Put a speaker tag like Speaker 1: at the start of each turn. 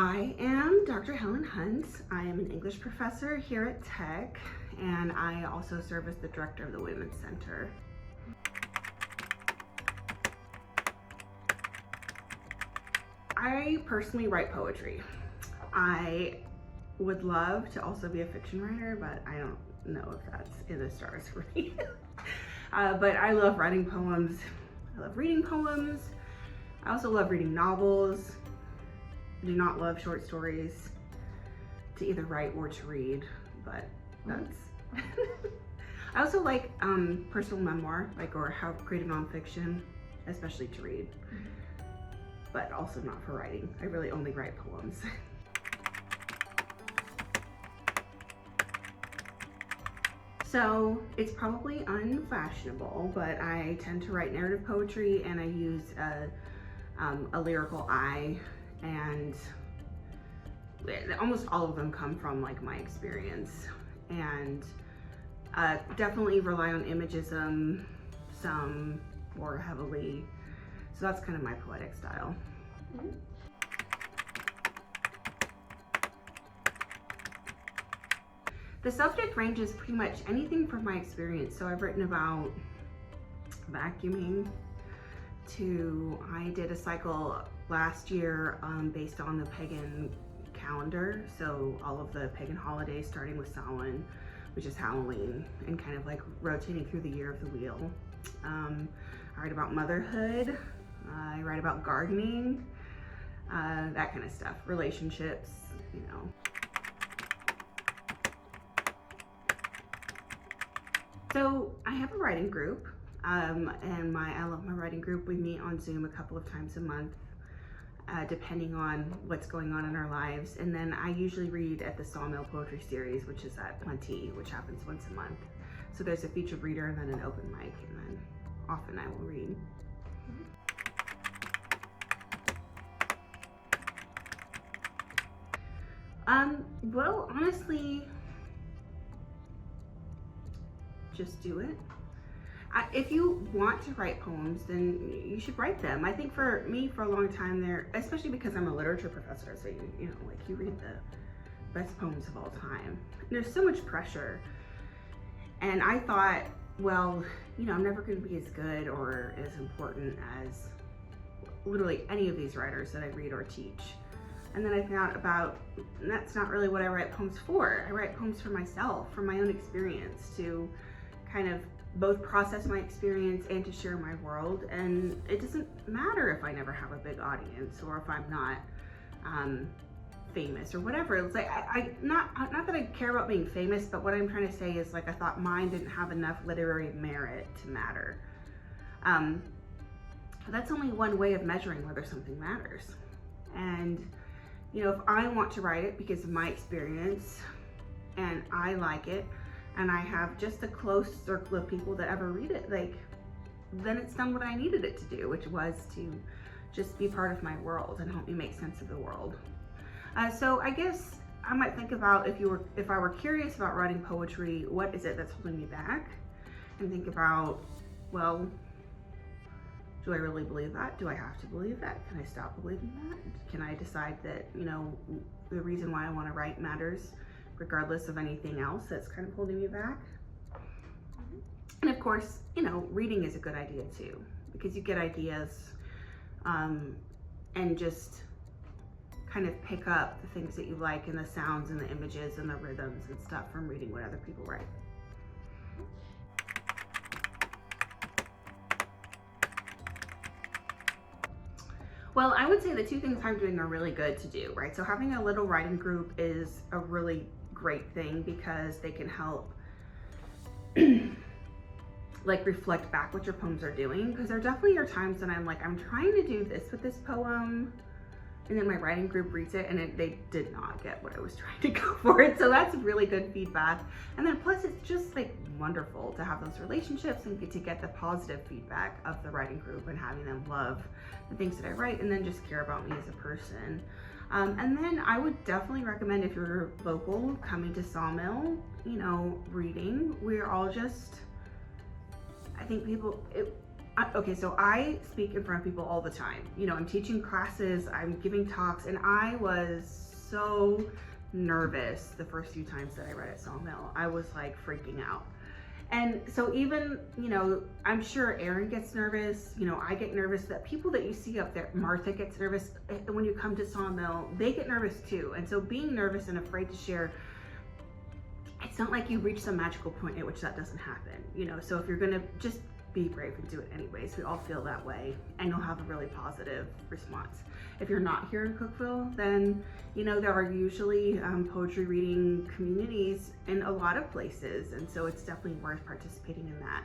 Speaker 1: I am Dr. Helen Hunt. I am an English professor here at Tech, and I also serve as the director of the Women's Center. I personally write poetry. I would love to also be a fiction writer, but I don't know if that's in the stars for me. But I love writing poems. I love reading poems. I also love reading novels. I do not love short stories to either write or to read, but that's... I also like personal memoir, or how creative nonfiction, especially to read, but also not for writing. I really only write poems. So it's probably unfashionable, but I tend to write narrative poetry, and I use a lyrical eye, and almost all of them come from like my experience, and definitely rely on imagism, some more heavily. So that's kind of my poetic style. The subject ranges pretty much anything from my experience. So I've written about vacuuming I did a cycle last year based on the pagan calendar. So all of the pagan holidays starting with Samhain, which is Halloween, and kind of like rotating through the year of the wheel. I write about motherhood. I write about gardening, that kind of stuff, relationships, you know. So I have a writing group, and I love my writing group. We meet on Zoom a couple of times a month, depending on what's going on in our lives. And then I usually read at the Sawmill Poetry Series, which is at Plenty, which happens once a month. So there's a featured reader and then an open mic, and then often I will read. Well, honestly, just do it. If you want to write poems, then you should write them. I think for me, for a long time there, especially because I'm a literature professor, so you know, like you read the best poems of all time. There's so much pressure. And I thought, well, you know, I'm never going to be as good or as important as literally any of these writers that I read or teach. And then I found about, that's not really what I write poems for. I write poems for myself, for my own experience, to kind of both process my experience and to share my world. And it doesn't matter if I never have a big audience or if I'm not famous or whatever. It's like, not that I care about being famous, but what I'm trying to say is, like, I thought mine didn't have enough literary merit to matter. That's only one way of measuring whether something matters. And you know, if I want to write it because of my experience and I like it, and I have just a close circle of people that ever read it, like, then it's done what I needed it to do, which was to just be part of my world and help me make sense of the world. So I guess I might think about, if I were curious about writing poetry, what is it that's holding me back? And think about, well, do I really believe that? Do I have to believe that? Can I stop believing that? Can I decide that, you know, the reason why I want to write matters regardless of anything else that's kind of holding me back? And of course, you know, reading is a good idea too, because you get ideas and just kind of pick up the things that you like, and the sounds and the images and the rhythms and stuff from reading what other people write. Well, I would say the two things I'm doing are really good to do, right? So having a little writing group is a really great thing because they can help like reflect back what your poems are doing. Because there definitely are times when I'm like, I'm trying to do this with this poem, and then my writing group reads it and they did not get what I was trying to go for it. So that's really good feedback. And then plus it's just like wonderful to have those relationships and to get the positive feedback of the writing group and having them love the things that I write and then just care about me as a person. And then I would definitely recommend, if you're local, coming to Sawmill, you know, reading. We're all just, I think Okay, so I speak in front of people all the time. You know, I'm teaching classes, I'm giving talks, and I was so nervous the first few times that I read at Sawmill. I was like freaking out. And so even, you know, I'm sure Erin gets nervous, you know, I get nervous, that people that you see up there, Martha gets nervous, when you come to Sawmill, they get nervous too. And so being nervous and afraid to share, it's not like you reach some magical point at which that doesn't happen, you know. So if you're gonna just be brave and do it anyways. We all feel that way, and you'll have a really positive response. If you're not here in Cookeville, then you know there are usually poetry reading communities in a lot of places, and so it's definitely worth participating in that.